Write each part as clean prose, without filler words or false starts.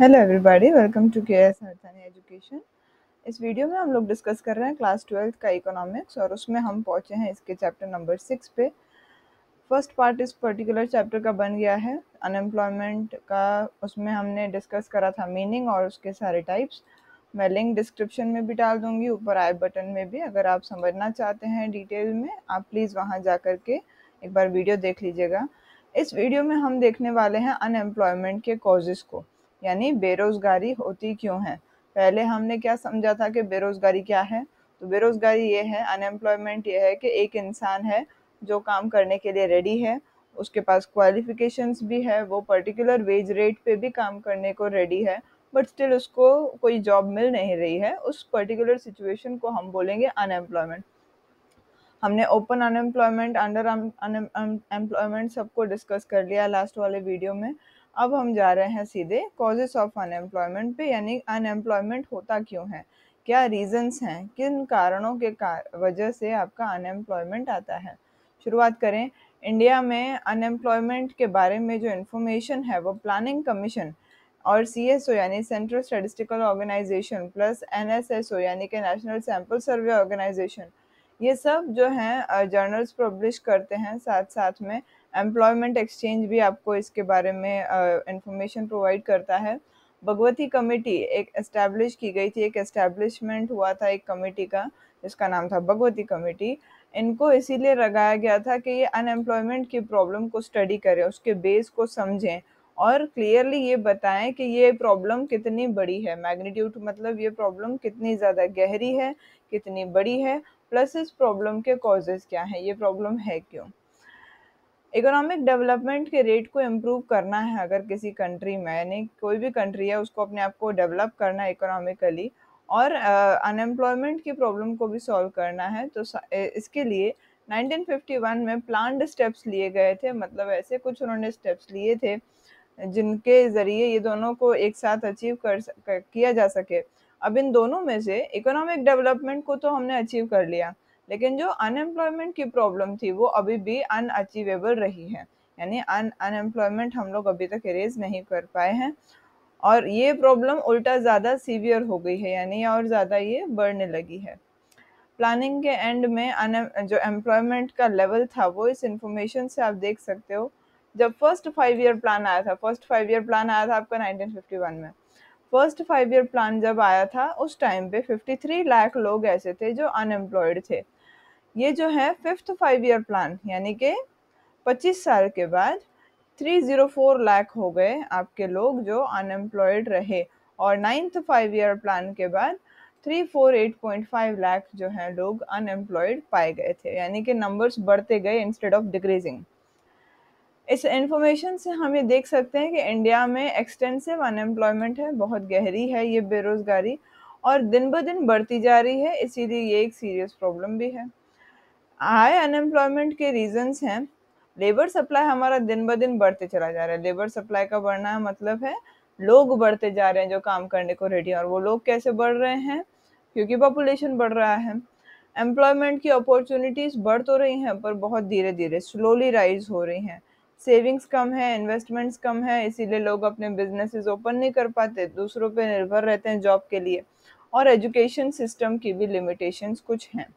Hello everybody, welcome to KS Harthani education. इस video में हम लोग डिस्कस कर रहे हैं क्लास 12th का इकोनॉमिक्स और उसमें हम पहुंचे हैं इसके चैप्टर नंबर 6 पे। फर्स्ट पार्ट इस पर्टिकुलर चैप्टर का बन गया है अनएम्प्लॉयमेंट का। उसमें हमने डिस्कस करा था मीनिंग और उसके सारे टाइप्स। मैं लिंक डिस्क्रिप्शन में भी डाल दूंगी, ऊपर आई बटन में भी। अगर आप समझना चाहते हैं डिटेल में, आप प्लीज़ वहाँ जा कर के एक बार वीडियो देख लीजिएगा। इस वीडियो में हम देखने वाले हैं अनएम्प्लॉयमेंट के कॉजेज़ को, यानी बेरोज़गारी होती क्यों है। पहले हमने क्या समझा था कि बेरोज़गारी क्या है। तो बेरोज़गारी ये है, अनएम्प्लॉयमेंट ये है कि एक इंसान है जो काम करने के लिए रेडी है, उसके पास क्वालिफिकेशंस भी है, वो पर्टिकुलर वेज रेट पे भी काम करने को रेडी है, बट स्टिल उसको कोई जॉब मिल नहीं रही है। उस पर्टिकुलर सिचुएशन को हम बोलेंगे अनएम्प्लॉयमेंट। हमने ओपन अनएम्प्लॉयमेंट, अंडर एम्प्लॉयमेंट सबको डिस्कस कर लिया लास्ट वाले वीडियो में। अब हम जा रहे हैं सीधे कॉजेस ऑफ अनएम्प्लॉयमेंट पे, यानी अनएम्प्लॉयमेंट होता क्यों है, क्या रीजंस हैं, किन कारणों के वजह से आपका अनएम्प्लॉयमेंट आता है। शुरुआत करें। इंडिया में अनएम्प्लॉयमेंट के बारे में जो इन्फॉर्मेशन है वो प्लानिंग कमीशन और CSO यानी central statistical organisation plus NSSO यानी कि नेशनल सैम्पल सर्वे ऑर्गेनाइजेशन, ये सब जो हैं जर्नल्स पब्लिश करते हैं। साथ साथ में एम्प्लॉयमेंट एक्सचेंज भी आपको इसके बारे में इंफॉर्मेशन प्रोवाइड करता है। भगवती कमेटी एक एस्टैब्लिश की गई थी, एक एस्टैब्लिशमेंट हुआ था एक कमेटी का जिसका नाम था भगवती कमेटी। इनको इसीलिए लगाया गया था कि ये अनएम्प्लॉयमेंट की प्रॉब्लम को स्टडी करें, उसके बेस को समझें और क्लियरली ये बताएं कि ये प्रॉब्लम कितनी बड़ी है। मैग्नीट्यूड मतलब ये प्रॉब्लम कितनी ज़्यादा गहरी है, कितनी बड़ी है, प्लस इस प्रॉब्लम के कॉजेज़ क्या हैं, ये प्रॉब्लम है क्यों। इकोनॉमिक डेवलपमेंट के रेट को इम्प्रूव करना है अगर किसी कंट्री में, यानी कोई भी कंट्री है उसको अपने आप को डेवलप करना है इकोनॉमिकली, और अनएम्प्लॉयमेंट की प्रॉब्लम को भी सॉल्व करना है, तो इसके लिए 1951 में प्लान्ड स्टेप्स लिए गए थे। मतलब ऐसे कुछ उन्होंने स्टेप्स लिए थे जिनके ज़रिए ये दोनों को एक साथ अचीव किया जा सके। अब इन दोनों में से इकोनॉमिक डेवलपमेंट को तो हमने अचीव कर लिया, लेकिन जो अनएम्प्लॉयमेंट की प्रॉब्लम थी वो अभी भी अनअचीवेबल रही है, यानी अनएम्प्लॉयमेंट हम लोग अभी तक इरेज नहीं कर पाए हैं और ये प्रॉब्लम उल्टा ज़्यादा सीवियर हो गई है, यानी और ज़्यादा ये बढ़ने लगी है। प्लानिंग के एंड में जो एम्प्लॉयमेंट का लेवल था वो इस इंफॉर्मेशन से आप देख सकते हो। जब फर्स्ट 5 ईयर प्लान आया था, फर्स्ट 5 ईयर प्लान आया था आपका 1951 में। फर्स्ट 5 ईयर प्लान जब आया था उस टाइम पे 53 लाख लोग ऐसे थे जो अनएम्प्लॉयड थे। ये जो है फिफ्थ 5 ईयर प्लान, यानी कि 25 साल के बाद 304 लाख हो गए आपके लोग जो अनएम्प्लॉयड रहे, और नाइन्थ 5 ईयर प्लान के बाद 348.5 लाख जो हैं लोग अनएम्प्लॉयड पाए गए थे, यानी कि नंबर्स बढ़ते गए इंस्टेड ऑफ डिक्रीजिंग। इस इंफॉर्मेशन से हम ये देख सकते हैं कि इंडिया में एक्सटेंसिव अनएम्प्लॉयमेंट है, बहुत गहरी है ये बेरोज़गारी और दिन ब दिन बढ़ती जा रही है, इसीलिए ये एक सीरियस प्रॉब्लम भी है। हाई अनएम्प्लॉयमेंट के रीजंस हैं, लेबर सप्लाई हमारा दिन ब दिन बढ़ते चला जा रहा है। लेबर सप्लाई का बढ़ना मतलब है लोग बढ़ते जा रहे हैं जो काम करने को रेडी हैं, और वो लोग कैसे बढ़ रहे हैं, क्योंकि पॉपुलेशन बढ़ रहा है। एम्प्लॉयमेंट की अपॉर्चुनिटीज़ बढ़ तो रही हैं पर बहुत धीरे धीरे स्लोली राइज हो रही हैं। सेविंग्स कम है, इन्वेस्टमेंट्स कम है, इसीलिए लोग अपने बिजनेसेस ओपन नहीं कर पाते, दूसरों पे निर्भर रहते हैं जॉब के लिए, और एजुकेशन सिस्टम की भी लिमिटेशंस कुछ हैं।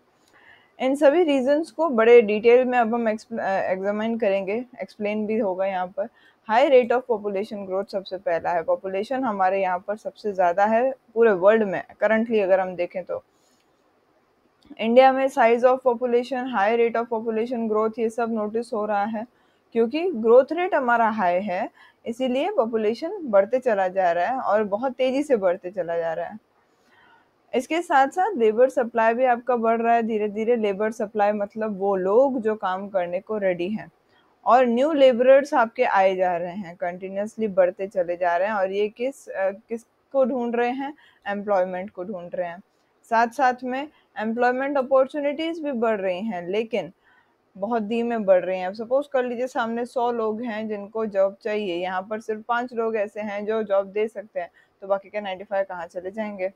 इन सभी रीजंस को बड़े डिटेल में अब हम एग्जामिन करेंगे, एक्सप्लेन भी होगा यहाँ पर। High rate of population growth सबसे पहला है। पॉपुलेशन हमारे यहाँ पर सबसे ज़्यादा है पूरे वर्ल्ड में करंटली अगर हम देखें तो। इंडिया में size of population, high rate of population growth, ये सब नोटिस हो रहा है क्योंकि ग्रोथ रेट हमारा हाई है, इसीलिए पॉपुलेशन बढ़ते चला जा रहा है और बहुत तेज़ी से बढ़ते चला जा रहा है। इसके साथ साथ लेबर सप्लाई भी आपका बढ़ रहा है धीरे धीरे। लेबर सप्लाई मतलब वो लोग जो काम करने को रेडी हैं, और न्यू लेबरर्स आपके आए जा रहे हैं, कंटिन्यूसली बढ़ते चले जा रहे हैं, और ये किसको ढूंढ रहे हैं, एम्प्लॉयमेंट को ढूंढ रहे हैं। साथ साथ में एम्प्लॉयमेंट अपॉर्चुनिटीज़ भी बढ़ रही हैं, लेकिन बहुत धीमे बढ़ रही हैं। अब सपोज कर लीजिए सामने 100 लोग हैं जिनको जॉब चाहिए, यहाँ पर सिर्फ 5 लोग ऐसे हैं जो जॉब दे सकते हैं, तो बाकी के 95 कहाँ चले जाएंगे।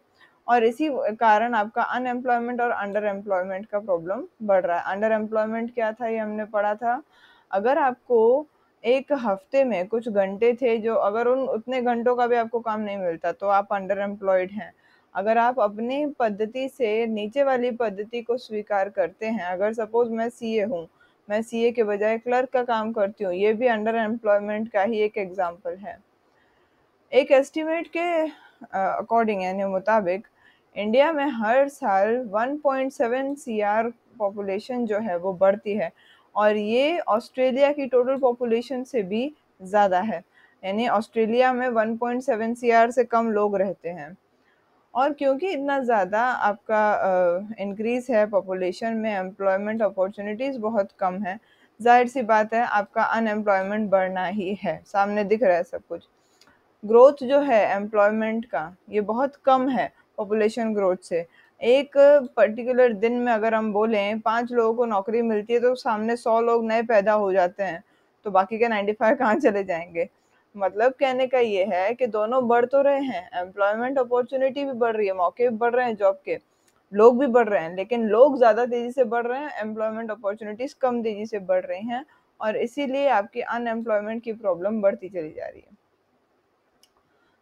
और इसी कारण आपका अनएम्प्लॉयमेंट और अंडर एम्प्लॉयमेंट का प्रॉब्लम बढ़ रहा है। अंडर एम्प्लॉयमेंट क्या था ये हमने पढ़ा था, अगर आपको एक हफ्ते में कुछ घंटे थे जो अगर उन उतने घंटों का भी आपको काम नहीं मिलता तो आप अंडर एम्प्लॉयड हैं। अगर आप अपनी पद्धति से नीचे वाली पद्धति को स्वीकार करते हैं, अगर सपोज मैं सीए हूँ, मैं सीए के बजाय क्लर्क का काम करती हूँ, ये भी अंडर एम्प्लॉयमेंट का ही एक एग्जाम्पल है। एक एस्टीमेट के अकॉर्डिंग यानी मुताबिक इंडिया में हर साल 1.7 सीआर पॉपुलेशन जो है वो बढ़ती है, और ये ऑस्ट्रेलिया की टोटल पॉपुलेशन से भी ज़्यादा है। यानी ऑस्ट्रेलिया में 1.7 सीआर से कम लोग रहते हैं। और क्योंकि इतना ज़्यादा आपका इंक्रीज़ है पॉपुलेशन में, एम्प्लॉयमेंट अपॉर्चुनिटीज़ बहुत कम है, जाहिर सी बात है आपका अनएम्प्लॉयमेंट बढ़ना ही है, सामने दिख रहा है सब कुछ। ग्रोथ जो है एम्प्लॉयमेंट का ये बहुत कम है पॉपुलेशन ग्रोथ से। एक पर्टिकुलर दिन में अगर हम बोलें 5 लोगों को नौकरी मिलती है तो सामने 100 लोग नए पैदा हो जाते हैं, तो बाकी के 95 कहाँ चले जाएंगे। मतलब कहने का ये है कि दोनों बढ़ तो रहे हैं, एम्प्लॉयमेंट अपॉर्चुनिटी भी बढ़ रही है, मौके भी बढ़ रहे हैं जॉब के, लोग भी बढ़ रहे हैं, लेकिन लोग ज़्यादा तेज़ी से बढ़ रहे हैं, एम्प्लॉयमेंट अपॉर्चुनिटीज़ कम तेज़ी से बढ़ रही हैं, और इसीलिए आपकी अनएम्प्लॉयमेंट की प्रॉब्लम बढ़ती चली जा रही है।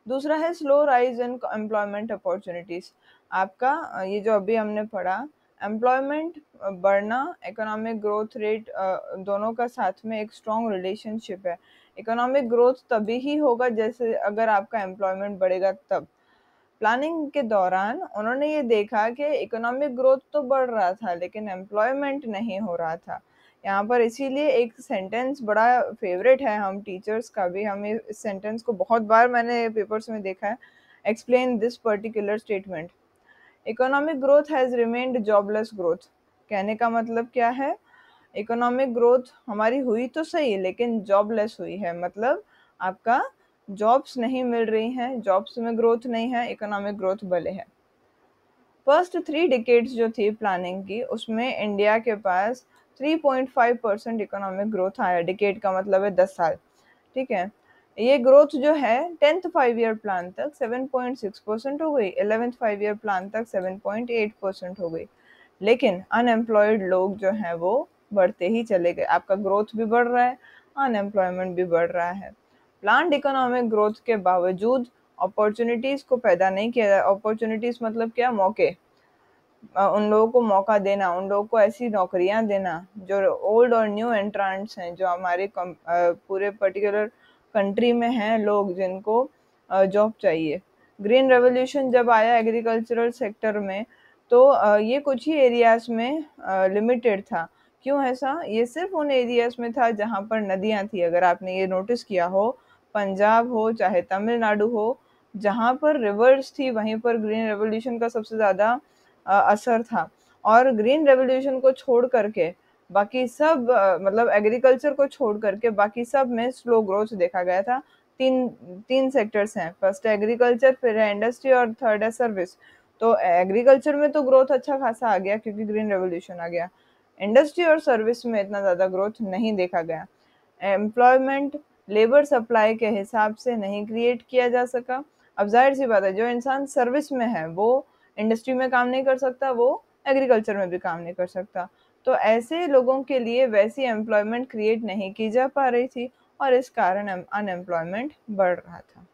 दूसरा है slow rise in employment opportunities. आपका ये जो अभी हमने पढ़ा, एम्प्लॉयमेंट बढ़ना, इकोनॉमिक ग्रोथ रेट, दोनों का साथ में एक स्ट्रॉन्ग रिलेशनशिप है। इकोनॉमिक ग्रोथ तभी ही होगा जैसे अगर आपका एम्प्लॉयमेंट बढ़ेगा तब। प्लानिंग के दौरान उन्होंने ये देखा कि इकोनॉमिक ग्रोथ तो बढ़ रहा था लेकिन एम्प्लॉयमेंट नहीं हो रहा था। यहाँ पर इसीलिए एक सेंटेंस बड़ा फेवरेट है हम टीचर्स का भी, हमें इस सेंटेंस को बहुत बार मैंने पेपर्स में देखा है। Explain this particular statement, economic growth has remained jobless growth. कहने का मतलब क्या है, इकोनॉमिक ग्रोथ हमारी हुई तो सही लेकिन जॉबलेस हुई है, मतलब आपका जॉब्स नहीं मिल रही हैं, जॉब्स में ग्रोथ नहीं है, इकोनॉमिक ग्रोथ भले है। फर्स्ट 3 डिकेड्स जो थी प्लानिंग की, उसमें इंडिया के पास 3.5% इकोनॉमिक ग्रोथ आया। डिकेड का मतलब है 10 साल, ठीक है। ये ग्रोथ जो है 10th 5 ईयर प्लान तक 7.6% हो गई, 11th 5 ईयर प्लान तक 7.8% हो गई, लेकिन अनएम्प्लॉयड लोग जो हैं वो बढ़ते ही चले गए। आपका ग्रोथ भी बढ़ रहा है, अनएम्प्लॉयमेंट भी बढ़ रहा है। प्लान्ड इकोनॉमिक ग्रोथ के बावजूद अपॉर्चुनिटीज़ को पैदा नहीं किया जाए। अपॉर्चुनिटीज़ मतलब क्या, मौके, उन लोगों को मौका देना, उन लोगों को ऐसी नौकरियां देना जो ओल्ड और न्यू एंट्रांट्स हैं, जो हमारे पूरे पर्टिकुलर कंट्री में हैं लोग जिनको जॉब चाहिए। ग्रीन रेवोल्यूशन जब आया एग्रीकल्चरल सेक्टर में, तो ये कुछ ही एरियाज में लिमिटेड था। क्यों ऐसा, ये सिर्फ उन एरियाज में था जहाँ पर नदियाँ थी। अगर आपने ये नोटिस किया हो, पंजाब हो चाहे तमिलनाडु हो, जहाँ पर रिवर्स थी वहीं पर ग्रीन रेवोल्यूशन का सबसे ज़्यादा असर था। और ग्रीन रेवोल्यूशन को छोड़ करके बाकी सब मतलब एग्रीकल्चर को छोड़ करके बाकी सब में स्लो ग्रोथ देखा गया था। तीन तीन सेक्टर्स हैं, फर्स्ट है एग्रीकल्चर, फिर है इंडस्ट्री और थर्ड है सर्विस। तो एग्रीकल्चर में तो ग्रोथ अच्छा खासा आ गया क्योंकि ग्रीन रेवोल्यूशन आ गया। इंडस्ट्री और सर्विस में इतना ज़्यादा ग्रोथ नहीं देखा गया। एम्प्लॉयमेंट लेबर सप्लाई के हिसाब से नहीं क्रिएट किया जा सका। अब जाहिर सी बात है, जो इंसान सर्विस में है वो इंडस्ट्री में काम नहीं कर सकता, वो एग्रीकल्चर में भी काम नहीं कर सकता। तो ऐसे लोगों के लिए वैसी एम्प्लॉयमेंट क्रिएट नहीं की जा पा रही थी, और इस कारण अनएम्प्लॉयमेंट बढ़ रहा था।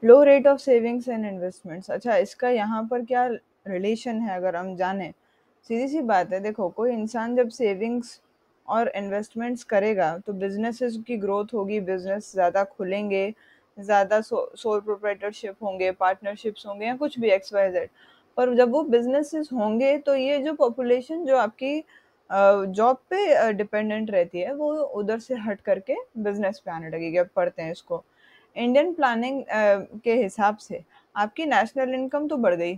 Low rate of savings and investments, अच्छा इसका यहाँ पर क्या रिलेशन है अगर हम जाने। सीधी सी बात है, देखो कोई इंसान जब सेविंग्स और इन्वेस्टमेंट्स करेगा तो बिजनेसेस की ग्रोथ होगी, बिजनेस ज़्यादा खुलेंगे, ज़्यादा सोल प्रोप्राइटरशिप होंगे, पार्टनरशिप्स होंगे या कुछ भी एक्स वाई जेड। पर जब वो बिजनेसेस होंगे तो ये जो पॉपुलेशन जो आपकी जॉब पे डिपेंडेंट रहती है वो उधर से हट करके बिजनेस पे आने लगेगी। अब पढ़ते हैं इसको। इंडियन प्लानिंग के हिसाब से आपकी नेशनल इनकम तो बढ़ गई,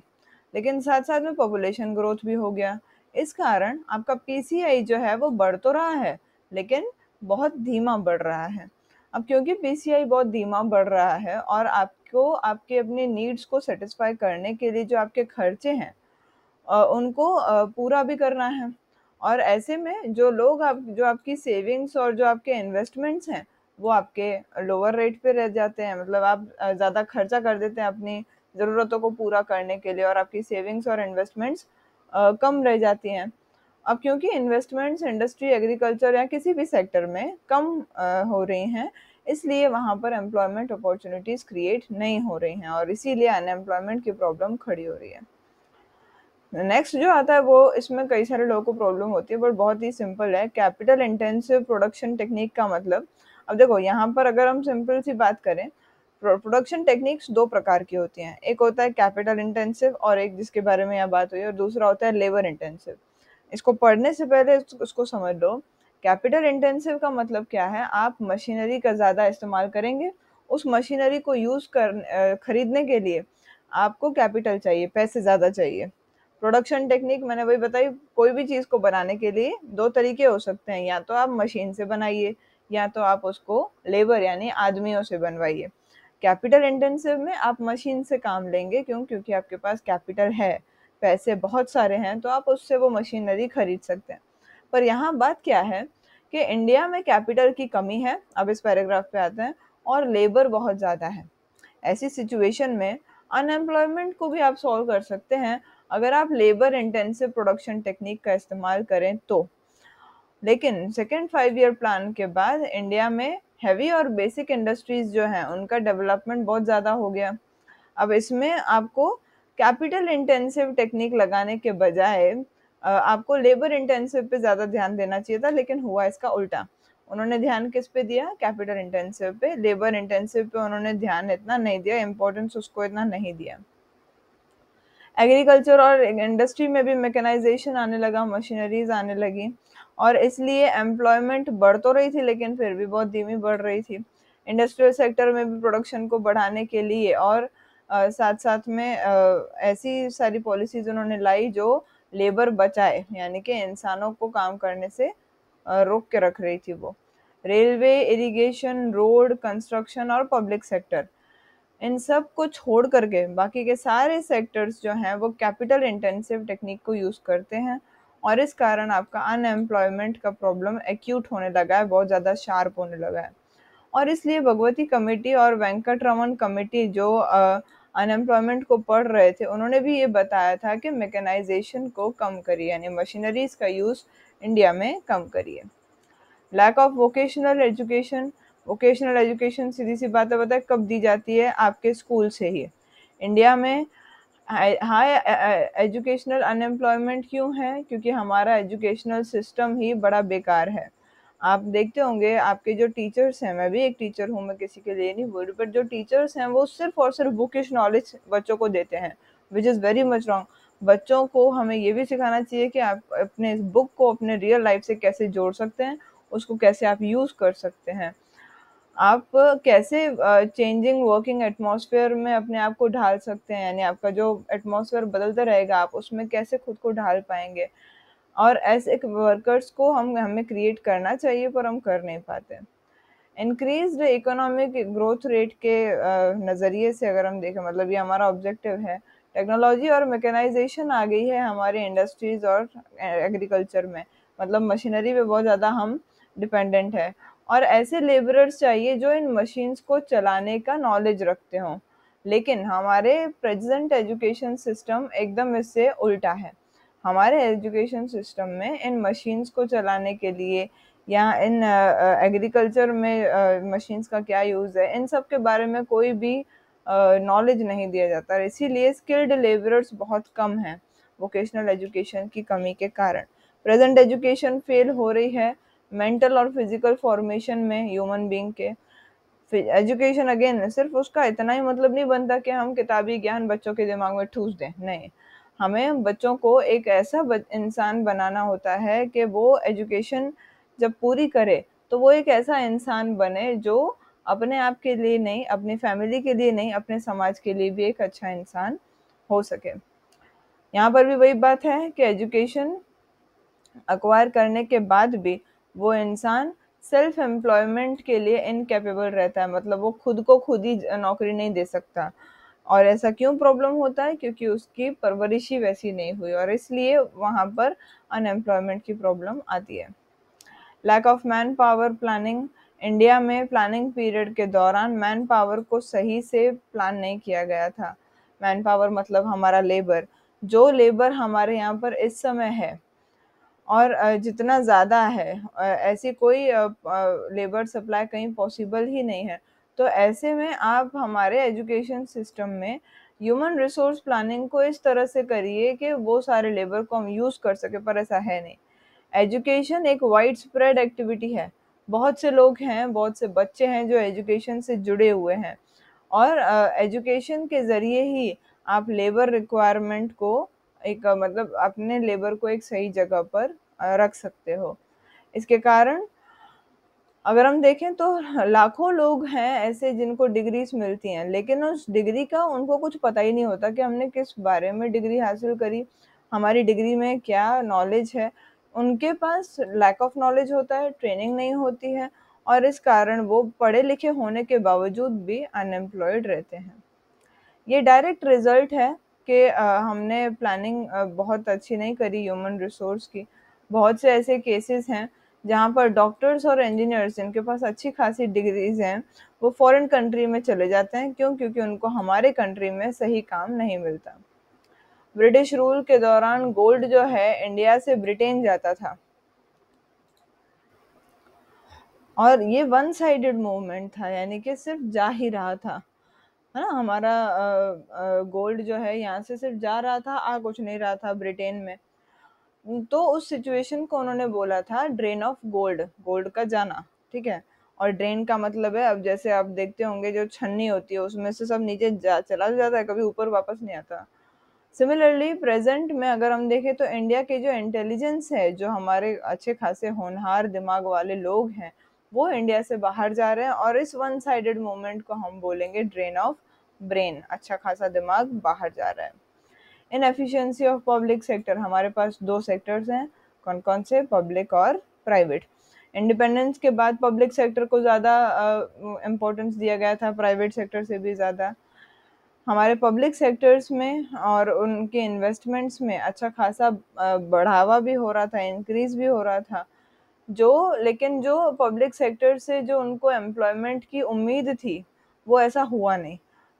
लेकिन साथ साथ में पॉपुलेशन ग्रोथ भी हो गया। इस कारण आपका पीसीआई जो है वो बढ़ तो रहा है लेकिन बहुत धीमा बढ़ रहा है। अब क्योंकि पीसीआई बहुत धीमा बढ़ रहा है और आपको आपके अपने नीड्स को सेटिस्फाई करने के लिए जो आपके खर्चे हैं उनको पूरा भी करना है। और ऐसे में जो लोग आप जो आपकी सेविंग्स और जो आपके इन्वेस्टमेंट्स हैं वो आपके लोअर रेट पे रह जाते हैं, मतलब आप ज़्यादा खर्चा कर देते हैं अपनी ज़रूरतों को पूरा करने के लिए और आपकी सेविंग्स और इन्वेस्टमेंट्स कम रह जाती हैं। अब क्योंकि इन्वेस्टमेंट्स इंडस्ट्री, एग्रीकल्चर या किसी भी सेक्टर में कम हो रही हैं, इसलिए वहाँ पर एम्प्लॉयमेंट अपॉर्चुनिटीज़ क्रिएट नहीं हो रही हैं और इसीलिए अनएम्प्लॉयमेंट की प्रॉब्लम खड़ी हो रही है। नेक्स्ट जो आता है वो, इसमें कई सारे लोगों को प्रॉब्लम होती है बट बहुत ही सिंपल है। कैपिटल इंटेंसिव प्रोडक्शन टेक्निक का मतलब, अब देखो यहाँ पर अगर हम सिंपल सी बात करें, प्रोडक्शन टेक्निक्स दो प्रकार की होती हैं। एक होता है कैपिटल इंटेंसिव और एक जिसके बारे में यहाँ बात हुई है, और दूसरा होता है लेबर इंटेंसिव। इसको पढ़ने से पहले उसको समझ लो। कैपिटल इंटेंसिव का मतलब क्या है, आप मशीनरी का ज़्यादा इस्तेमाल करेंगे, उस मशीनरी को खरीदने के लिए आपको कैपिटल चाहिए, पैसे ज़्यादा चाहिए। प्रोडक्शन टेक्निक मैंने वही बताई, कोई भी चीज़ को बनाने के लिए दो तरीके हो सकते हैं, या तो आप मशीन से बनाइए या तो आप उसको लेबर यानी आदमियों से बनवाइए। कैपिटल इंटेंसिव में आप मशीन से काम लेंगे, क्योंकि आपके पास कैपिटल है, पैसे बहुत सारे हैं, तो आप उससे वो मशीनरी खरीद सकते हैं। पर यहाँ बात क्या है कि इंडिया में कैपिटल की कमी है, अब इस पैराग्राफ पे आते हैं, और लेबर बहुत ज़्यादा है। ऐसी सिचुएशन में अनएम्प्लॉयमेंट को भी आप सॉल्व कर सकते हैं अगर आप लेबर इंटेंसिव प्रोडक्शन टेक्निक का इस्तेमाल करें तो। लेकिन सेकेंड 5 ईयर प्लान के बाद इंडिया में हैवी और बेसिक इंडस्ट्रीज जो हैं उनका डेवलपमेंट बहुत ज़्यादा हो गया। अब इसमें आपको कैपिटल इंटेंसिव टेक्निक लगाने के बजाय आपको लेबर इंटेंसिव पे ज़्यादा ध्यान देना चाहिए था, लेकिन हुआ इसका उल्टा। उन्होंने ध्यान किस पे दिया, कैपिटल इंटेंसिव पे। लेबर इंटेंसिव पे उन्होंने ध्यान इतना नहीं दिया, इम्पोर्टेंस उसको इतना नहीं दिया। एग्रीकल्चर और इंडस्ट्री में भी मैकेनाइजेशन आने लगा, मशीनरीज आने लगी, और इसलिए एम्प्लॉयमेंट बढ़ तो रही थी लेकिन फिर भी बहुत धीमी बढ़ रही थी। इंडस्ट्रियल सेक्टर में भी प्रोडक्शन को बढ़ाने के लिए और साथ साथ में ऐसी सारी पॉलिसीज उन्होंने लाई जो लेबर बचाए, यानी कि इंसानों को काम करने से रोक के रख रही थी वो। रेलवे, इरिगेशन, रोड, कंस्ट्रक्शन और पब्लिक सेक्टर, इन सब को छोड़ करके बाकी के सारे सेक्टर्स जो हैं वो कैपिटल इंटेंसिव टेक्निक को यूज़ करते हैं, और इस कारण आपका अनएम्प्लॉयमेंट का प्रॉब्लम एक्यूट होने लगा है, बहुत ज़्यादा शार्प होने लगा है। और इसलिए भगवती कमेटी और वेंकट रमन कमेटी जो अनएम्प्लॉयमेंट को पढ़ रहे थे, उन्होंने भी ये बताया था कि मैकेनाइजेशन को कम करिए, यानी मशीनरीज का यूज़ इंडिया में कम करिए। Lack of vocational education, vocational education सीधी सी बात है, बताए कब दी जाती है, आपके स्कूल से ही। इंडिया में हाई एजुकेशनल अनएम्प्लॉयमेंट क्यों है, क्योंकि हमारा एजुकेशनल सिस्टम ही बड़ा बेकार है। आप देखते होंगे आपके जो टीचर्स हैं, मैं भी एक टीचर हूँ, मैं किसी के लिए नहीं बोल रही, पर जो टीचर्स हैं वो सिर्फ और सिर्फ बुकिश नॉलेज बच्चों को देते हैं, which is very much wrong. बच्चों को हमें ये भी सिखाना चाहिए कि आप अपने इस बुक को अपने रियल लाइफ से कैसे जोड़ सकते हैं, उसको कैसे आप यूज़ कर सकते हैं, आप कैसे चेंजिंग वर्किंग एटमॉस्फेयर में अपने आप को ढाल सकते हैं, यानी आपका जो एटमॉस्फेयर बदलता रहेगा आप उसमें कैसे खुद को ढाल पाएंगे। और ऐसे वर्कर्स को हमें क्रिएट करना चाहिए, पर हम कर नहीं पाते। इंक्रीज्ड इकोनॉमिक ग्रोथ रेट के नज़रिए से अगर हम देखें, मतलब ये हमारा ऑब्जेक्टिव है, टेक्नोलॉजी और मैकेनाइजेशन आ गई है हमारे इंडस्ट्रीज और एग्रीकल्चर में, मतलब मशीनरी पे बहुत ज़्यादा हम डिपेंडेंट है, और ऐसे लेबरर्स चाहिए जो इन मशीन्स को चलाने का नॉलेज रखते हों। लेकिन हमारे प्रेजेंट एजुकेशन सिस्टम एकदम इससे उल्टा है। हमारे एजुकेशन सिस्टम में इन मशीन्स को चलाने के लिए या इन एग्रीकल्चर में मशीन्स का क्या यूज़ है, इन सब के बारे में कोई भी नॉलेज नहीं दिया जाता, इसीलिए स्किल्ड लेबरर्स बहुत कम हैं वोकेशनल एजुकेशन की कमी के कारण। प्रेजेंट एजुकेशन फेल हो रही है मेंटल और फिजिकल फॉर्मेशन में ह्यूमन बीइंग के। एजुकेशन अगेन सिर्फ उसका इतना ही मतलब नहीं बनता कि हम किताबी ज्ञान बच्चों के दिमाग में ठूस दें, नहीं, हमें बच्चों को एक ऐसा इंसान बनाना होता है कि वो एजुकेशन जब पूरी करे तो वो एक ऐसा इंसान बने जो अपने आप के लिए नहीं, अपनी फैमिली के लिए नहीं, अपने समाज के लिए भी एक अच्छा इंसान हो सके। यहाँ पर भी वही बात है कि एजुकेशन अक्वायर करने के बाद भी वो इंसान सेल्फ एम्प्लॉयमेंट के लिए इनकेपेबल रहता है, मतलब वो खुद को खुद ही नौकरी नहीं दे सकता। और ऐसा क्यों प्रॉब्लम होता है, क्योंकि उसकी परवरिश ही वैसी नहीं हुई, और इसलिए वहाँ पर अनएम्प्लॉयमेंट की प्रॉब्लम आती है। Lack of man power planning, India में प्लानिंग पीरियड के दौरान मैन पावर को सही से प्लान नहीं किया गया था। मैन पावर मतलब हमारा लेबर, जो लेबर हमारे यहाँ पर इस समय है और जितना ज़्यादा है ऐसी कोई लेबर सप्लाई कहीं पॉसिबल ही नहीं है। तो ऐसे में आप हमारे एजुकेशन सिस्टम में ह्यूमन रिसोर्स प्लानिंग को इस तरह से करिए कि वो सारे लेबर को हम यूज़ कर सके, पर ऐसा है नहीं। एजुकेशन एक वाइड स्प्रेड एक्टिविटी है। बहुत से लोग हैं, बहुत से बच्चे हैं जो एजुकेशन से जुड़े हुए हैं, और एजुकेशन के ज़रिए ही आप लेबर रिक्वायरमेंट को एक मतलब अपने लेबर को एक सही जगह पर रख सकते हो। इसके कारण अगर हम देखें तो लाखों लोग हैं ऐसे जिनको डिग्रीज मिलती हैं, लेकिन उस डिग्री का उनको कुछ पता ही नहीं होता कि हमने किस बारे में डिग्री हासिल करी, हमारी डिग्री में क्या नॉलेज है। उनके पास लैक ऑफ नॉलेज होता है, ट्रेनिंग नहीं होती है, और इस कारण वो पढ़े लिखे होने के बावजूद भी अनएम्प्लॉयड रहते हैं। ये डायरेक्ट रिजल्ट है कि हमने प्लानिंग बहुत अच्छी नहीं करी ह्यूमन रिसोर्स की। बहुत से ऐसे केसेस हैं जहाँ पर डॉक्टर्स और इंजीनियर्स जिनके पास अच्छी खासी डिग्रीज हैं, वो फॉरेन कंट्री में चले जाते हैं। क्यों? क्योंकि उनको हमारे कंट्री में सही काम नहीं मिलता। ब्रिटिश रूल के दौरान गोल्ड जो है इंडिया से ब्रिटेन जाता था, और ये वन साइडेड मूवमेंट था, यानी कि सिर्फ जा ही रहा था, है ना। हमारा गोल्ड जो है यहाँ से सिर्फ जा रहा था, आ कुछ नहीं रहा था ब्रिटेन में। तो उस सिचुएशन को उन्होंने बोला था ड्रेन ऑफ गोल्ड, गोल्ड का जाना, ठीक है। और ड्रेन का मतलब है, अब जैसे आप देखते होंगे जो छन्नी होती है उसमें से सब नीचे चला जाता है, कभी ऊपर वापस नहीं आता। सिमिलरली प्रेजेंट में अगर हम देखें तो इंडिया के जो इंटेलिजेंस है, जो हमारे अच्छे खासे होनहार दिमाग वाले लोग हैं, वो इंडिया से बाहर जा रहे हैं, और इस वन साइडेड मूवमेंट को हम बोलेंगे ड्रेन ऑफ ब्रेन। अच्छा खासा दिमाग बाहर जा रहा है। इनएफिशिएंसी ऑफ पब्लिक सेक्टर, हमारे पास दो सेक्टर्स हैं, कौन कौन से? पब्लिक और प्राइवेट। इंडिपेंडेंस के बाद पब्लिक सेक्टर को ज़्यादा इम्पोर्टेंस दिया गया था, प्राइवेट सेक्टर से भी ज़्यादा। हमारे पब्लिक सेक्टर्स में और उनके इन्वेस्टमेंट्स में अच्छा खासा बढ़ावा भी हो रहा था, इंक्रीज भी हो रहा था। लेकिन जो पब्लिक सेक्टर से जो उनको एम्प्लॉयमेंट की उम्मीद थी, वो ऐसा हुआ नहीं।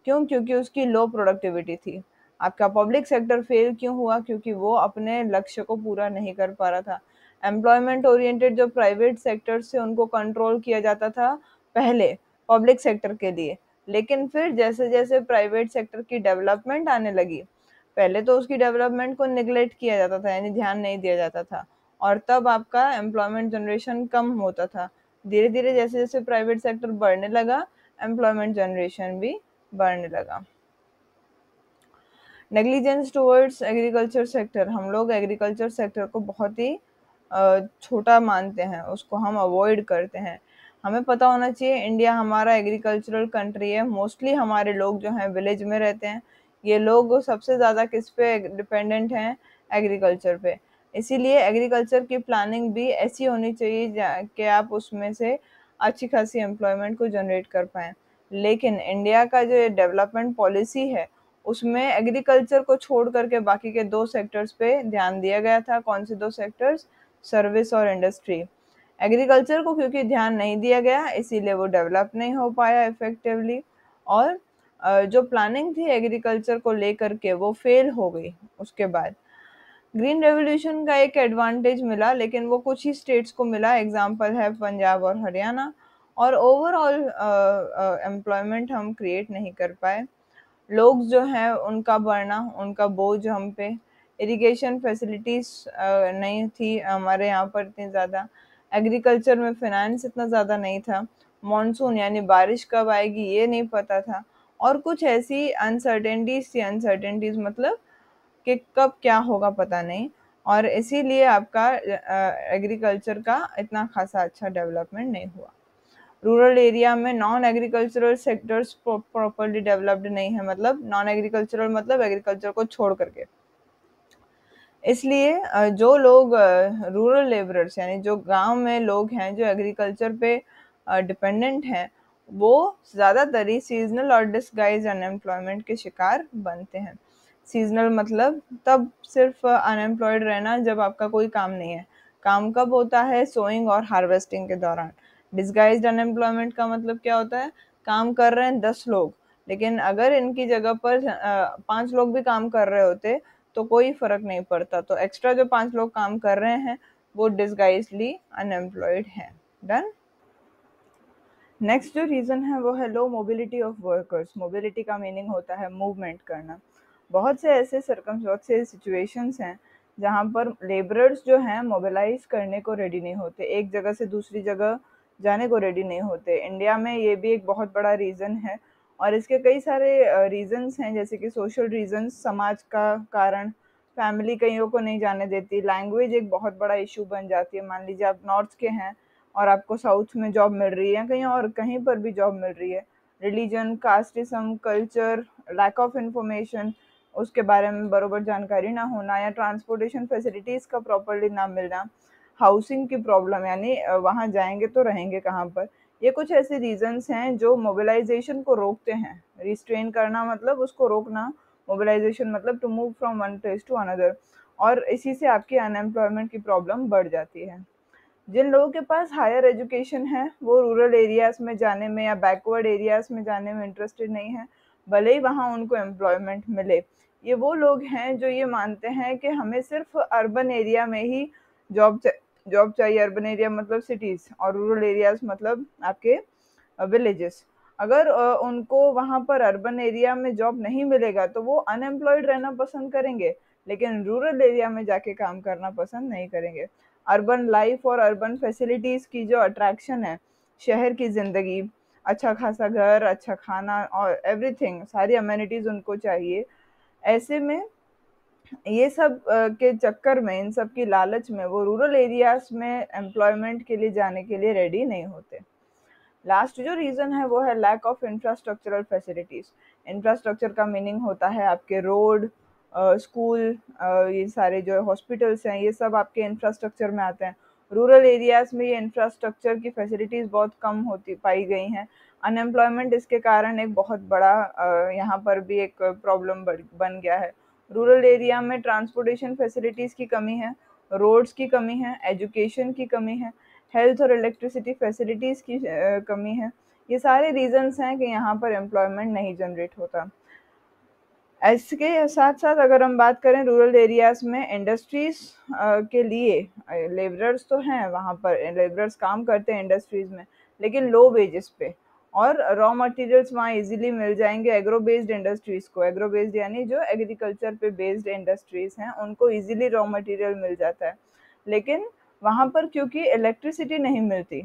क्यों? क्योंकि उसकी लो प्रोडक्टिविटी थी। आपका पब्लिक सेक्टर फेल क्यों हुआ? क्योंकि वो अपने लक्ष्य को पूरा नहीं कर पा रहा था। एम्प्लॉयमेंट ओरिएंटेड जो प्राइवेट सेक्टर से उनको कंट्रोल किया जाता था पहले पब्लिक सेक्टर के लिए, लेकिन फिर जैसे जैसे प्राइवेट सेक्टर की डेवलपमेंट आने लगी, पहले तो उसकी डेवलपमेंट को निगलेक्ट किया जाता था, यानी ध्यान नहीं दिया जाता था, और तब आपका एम्प्लॉयमेंट जनरेशन कम होता था। धीरे धीरे जैसे जैसे प्राइवेट सेक्टर बढ़ने लगा, एम्प्लॉयमेंट जनरेशन भी बढ़ने लगा। नेग्लिजेंस टुवर्ड्स एग्रीकल्चर सेक्टर, हम लोग एग्रीकल्चर सेक्टर को बहुत ही छोटा मानते हैं, उसको हम अवॉइड करते हैं। हमें पता होना चाहिए इंडिया हमारा एग्रीकल्चरल कंट्री है। मोस्टली हमारे लोग जो हैं विलेज में रहते हैं। ये लोग सबसे ज़्यादा किस पे डिपेंडेंट हैं? एग्रीकल्चर पे। इसीलिए एग्रीकल्चर की प्लानिंग भी ऐसी होनी चाहिए कि आप उसमें से अच्छी खासी एम्प्लॉयमेंट को जनरेट कर पाएँ। लेकिन इंडिया का जो डेवलपमेंट पॉलिसी है, उसमें एग्रीकल्चर को छोड़ करके बाकी के दो सेक्टर्स पे ध्यान दिया गया था। कौन से दो सेक्टर्स? सर्विस और इंडस्ट्री। एग्रीकल्चर को क्योंकि ध्यान नहीं दिया गया, इसीलिए वो डेवलप नहीं हो पाया इफेक्टिवली, और जो प्लानिंग थी एग्रीकल्चर को लेकर के वो फेल हो गई। उसके बाद ग्रीन रेवोल्यूशन का एक एडवांटेज मिला, लेकिन वो कुछ ही स्टेट्स को मिला, एग्जाम्पल है पंजाब और हरियाणा, और ओवरऑल एम्प्लॉयमेंट हम क्रिएट नहीं कर पाए। लोग जो हैं उनका बढ़ना, उनका बोझ हम पे। इरिगेशन फैसिलिटीज़ नहीं थी हमारे यहाँ पर इतनी ज़्यादा। एग्रीकल्चर में फिनेंस इतना ज़्यादा नहीं था। मॉनसून यानी बारिश कब आएगी ये नहीं पता था। और कुछ ऐसी अनसर्टेनिटीज़ थी, अनसर्टेनिटीज़ मतलब कि कब क्या होगा पता नहीं, और इसीलिए आपका एग्रीकल्चर का इतना खासा अच्छा डेवलपमेंट नहीं हुआ। रूरल एरिया में non agricultural sectors properly developed नहीं है, मतलब नॉन एग्रीकल्चरल मतलब एग्रीकल्चर को छोड़ करके। इसलिए जो लोग रूरल लेबरर्स यानी जो गांव में लोग हैं जो एग्रीकल्चर पे डिपेंडेंट हैं, वो ज़्यादातर ही सीजनल और डिसगाइज अनएम्प्लॉयमेंट के शिकार बनते हैं। सीजनल मतलब तब सिर्फ अनएम्प्लॉयड रहना जब आपका कोई काम नहीं है। काम कब होता है? सोइंग और हार्वेस्टिंग के दौरान। डिसगाइज्ड अनएम्प्लॉयमेंट का मतलब क्या होता है? काम कर रहे हैं 10 लोग, लेकिन अगर इनकी जगह पर 5 लोग भी काम कर रहे होते तो कोई फर्क नहीं पड़ता। तो एक्स्ट्रा जो 5 लोग काम कर रहे हैं वो डिसगाइजली अनएम्प्लॉयड हैं। डन। नेक्स्ट जो रीज़न है वो है लो मोबिलिटी ऑफ वर्कर्स। मोबिलिटी का मीनिंग होता है मूवमेंट करना। बहुत से सिचुएशंस हैं जहाँ पर लेबरर्स जो हैं मोबिलाइज करने को रेडी नहीं होते, एक जगह से दूसरी जगह जाने को रेडी नहीं होते। इंडिया में ये भी एक बहुत बड़ा रीज़न है और इसके कई सारे रीज़न्स हैं, जैसे कि सोशल रीज़न्स, समाज का कारण, फैमिली कईयों को नहीं जाने देती, लैंग्वेज एक बहुत बड़ा इशू बन जाती है। मान लीजिए आप नॉर्थ के हैं और आपको साउथ में जॉब मिल रही है, कहीं और कहीं पर भी जॉब मिल रही है। Religion, casteism, culture, lack of information, उसके बारे में बरोबर जानकारी ना होना, या ट्रांसपोर्टेशन फैसिलिटीज़ का प्रॉपर्ली ना मिलना, हाउसिंग की प्रॉब्लम, यानी वहाँ जाएंगे तो रहेंगे कहाँ पर। ये कुछ ऐसे रीजंस हैं जो मोबिलाइजेशन को रोकते हैं। रिस्ट्रेन करना मतलब उसको रोकना, मोबिलाइजेशन मतलब to move from one place to another, और इसी से आपकी अनएम्प्लॉयमेंट की प्रॉब्लम बढ़ जाती है। जिन लोगों के पास हायर एजुकेशन है वो रूरल एरियाज़ में जाने में या बैकवर्ड एरियाज़ में जाने में इंटरेस्टेड नहीं है, भले ही वहाँ उनको एम्प्लॉयमेंट मिले। ये वो लोग हैं जो ये मानते हैं कि हमें सिर्फ अर्बन एरिया में ही जॉब जॉब चाहिए। अर्बन एरिया मतलब सिटीज़ और रूरल एरियाज़ मतलब आपके विलेजेस। अगर उनको वहाँ पर अर्बन एरिया में जॉब नहीं मिलेगा तो वो अनएम्प्लॉयड रहना पसंद करेंगे, लेकिन रूरल एरिया में जाके काम करना पसंद नहीं करेंगे। अर्बन लाइफ और अर्बन फैसिलिटीज़ की जो अट्रैक्शन है, शहर की ज़िंदगी, अच्छा खासा घर, अच्छा खाना और एवरीथिंग, सारी अमेनिटीज़ उनको चाहिए। ऐसे में ये सब के चक्कर में, इन सब की लालच में वो रूरल एरियाज़ में एम्प्लॉयमेंट के लिए जाने के लिए रेडी नहीं होते। लास्ट जो रीज़न है वो है lack of infrastructural facilities. Infrastructure का मीनिंग होता है आपके रोड, स्कूल, ये सारे जो हॉस्पिटल्स हैं, ये सब आपके इंफ्रास्ट्रक्चर में आते हैं। रूरल एरियाज़ में ये इंफ्रास्ट्रक्चर की फैसिलिटीज़ बहुत कम होती पाई गई हैं। अनएम्प्लॉयमेंट इसके कारण एक बहुत बड़ा यहाँ पर भी एक प्रॉब्लम बन गया है। रूरल एरिया में ट्रांसपोर्टेशन फैसिलिटीज़ की कमी है, रोड्स की कमी है, एजुकेशन की कमी है, हेल्थ और इलेक्ट्रिसिटी फैसिलिटीज़ की कमी है। ये सारे रीज़न्स हैं कि यहाँ पर एम्प्लॉयमेंट नहीं जनरेट होता। इसके साथ साथ अगर हम बात करें रूरल एरियाज़ में इंडस्ट्रीज़ के लिए, लेबरर्स तो हैं वहाँ पर, लेबरर्स काम करते हैं इंडस्ट्रीज़ में, लेकिन लो वेजेस पे, और रॉ मटेरियल्स वहाँ इजीली मिल जाएंगे। एग्रो बेस्ड इंडस्ट्रीज़ को, एग्रो बेस्ड यानी जो एग्रीकल्चर पे बेस्ड इंडस्ट्रीज़ हैं उनको इजीली रॉ मटेरियल मिल जाता है। लेकिन वहाँ पर क्योंकि इलेक्ट्रिसिटी नहीं मिलती,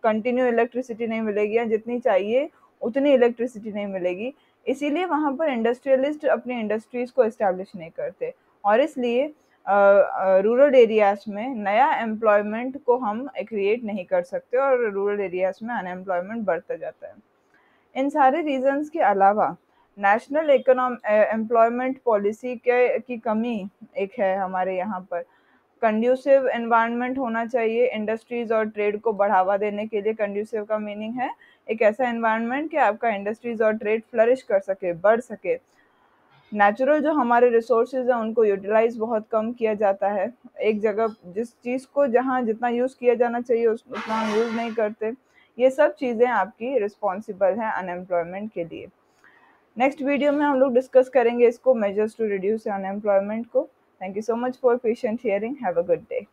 कंटिन्यू इलेक्ट्रिसिटी नहीं मिलेगी, या जितनी चाहिए उतनी इलेक्ट्रिसिटी नहीं मिलेगी, इसीलिए वहाँ पर इंडस्ट्रियलिस्ट अपनी इंडस्ट्रीज़ को इस्टेब्लिश नहीं करते, और इसलिए रूरल एरियाज़ में नया एम्प्लॉयमेंट को हम क्रिएट नहीं कर सकते और रूरल एरियाज़ में अनएम्प्लॉयमेंट बढ़ता जाता है। इन सारे रीजंस के अलावा नेशनल एम्प्लॉयमेंट पॉलिसी के की कमी एक है हमारे यहाँ पर। कंड्यूसिव एनवायरनमेंट होना चाहिए इंडस्ट्रीज़ और ट्रेड को बढ़ावा देने के लिए। कंड्यूसिव का मीनिंग है एक ऐसा एनवायरनमेंट कि आपका इंडस्ट्रीज़ और ट्रेड फ्लरिश कर सके, बढ़ सके। नेचुरल जो हमारे रिसोर्सेज हैं उनको यूटिलाइज बहुत कम किया जाता है। एक जगह जिस चीज़ को जहाँ जितना यूज़ किया जाना चाहिए उतना हम यूज़ नहीं करते। ये सब चीज़ें आपकी रिस्पॉन्सिबल हैं अनएम्प्लॉयमेंट के लिए। नेक्स्ट वीडियो में हम लोग डिस्कस करेंगे इसको, मेजर्स टू रिड्यूस अनएम्प्लॉयमेंट को। Thank you so much for patient hearing. Have a good day.